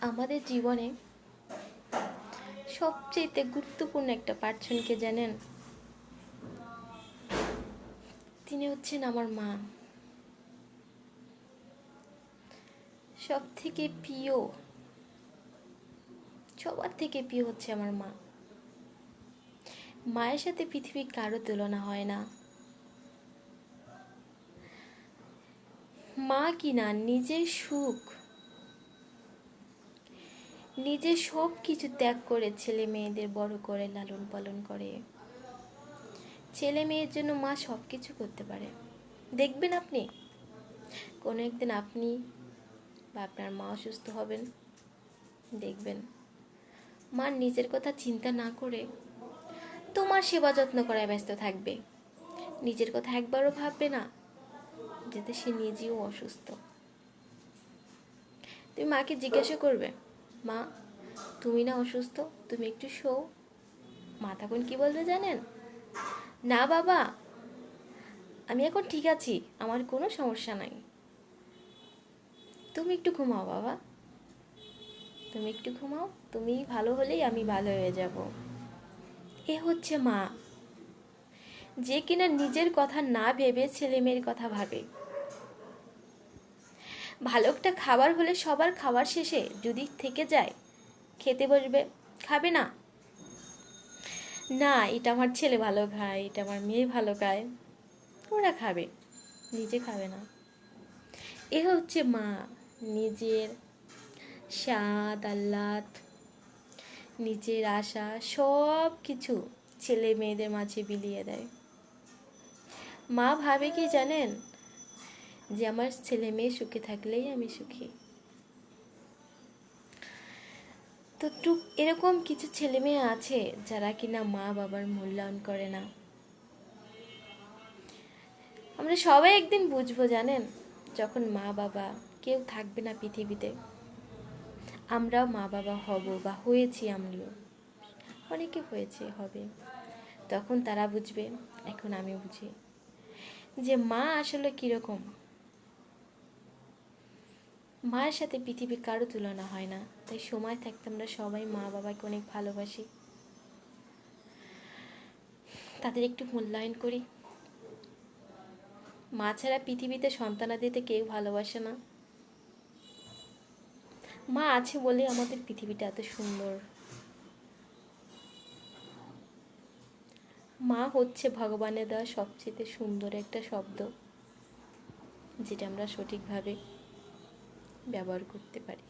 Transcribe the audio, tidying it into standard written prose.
আমাদের জীবনে সবচেয়ে গুরুত্বপূর্ণ একটা পার্সনকে জানেন? তিনি হচ্ছেন আমার মা। সব থেকে প্রিয়, সবার থেকে প্রিয় হচ্ছে আমার মা। মায়ের সাথে পৃথিবীর কারো তুলনা হয় না। মা কিনা নিজের সুখ, নিজের সব কিছু ত্যাগ করে ছেলে মেয়েদের বড় করে লালন পালন করে। ছেলে মেয়ের জন্য মা সব কিছু করতে পারে। দেখবেন আপনি কোনো একদিন আপনি বা আপনার মা অসুস্থ হবেন, দেখবেন মা নিজের কথা চিন্তা না করে তোমার সেবা যত্ন করায় ব্যস্ত থাকবে। নিজের কথা একবারও ভাববে না যাতে সে নিজেও অসুস্থ। তুমি মাকে জিজ্ঞাসা করবে, মা তুমি না অসুস্থ, তুমি একটু শো। মা তখন কি বলবে জানেন? না বাবা, আমি এখন ঠিক আছি, আমার কোনো সমস্যা নাই, তুমি একটু ঘুমাও বাবা, তুমি একটু ঘুমাও, তুমি ভালো হলেই আমি ভালো হয়ে যাব। এ হচ্ছে মা, যে কিনা নিজের কথা না ভেবে ছেলে মেয়ের কথা ভাবে। ভালো একটা খাবার হলে সবার খাবার শেষে যদি থেকে যায়, খেতে বসবে, খাবে না, না এটা আমার ছেলে ভালো খায়, এটা আমার মেয়ে ভালো খায়, ওরা খাবে, নিজে খাবে না। এ হচ্ছে মা, নিজের স্বাদ আহ্লাদ, নিজের আশা সব কিছু ছেলে মেয়েদের মাঝে বিলিয়ে দেয়। মা ভাবে কি জানেন? যে আমার ছেলে মেয়ে সুখে থাকলেই আমি সুখী। তো এরকম কিছু ছেলে মেয়ে আছে যারা কিনা মা বাবার মূল্যায়ন করে না। আমরা সবাই একদিন বুঝবো জানেন, যখন মা বাবা কেউ থাকবে না পৃথিবীতে, আমরাও মা বাবা হব বা হয়েছি, আমিও অনেকে হয়েছে হবে, তখন তারা বুঝবে, এখন আমি বুঝি যে মা আসলে কিরকম। মায়ের সাথে পৃথিবীর কারো তুলনা হয় না। তাই সময় থাকতে আমরা সবাই মা বাবাকে অনেক ভালোবাসি, তাদের একটু মূল্যায়ন করি। মা ছাড়া পৃথিবীতে সন্তানাদিতে কেউ ভালোবাসে না। মা আছে বলে আমাদের পৃথিবীটা এত সুন্দর। মা হচ্ছে ভগবানের দেওয়া সবচেয়ে সুন্দর একটা শব্দ, যেটা আমরা সঠিকভাবে ব্যবহার করতে পারি।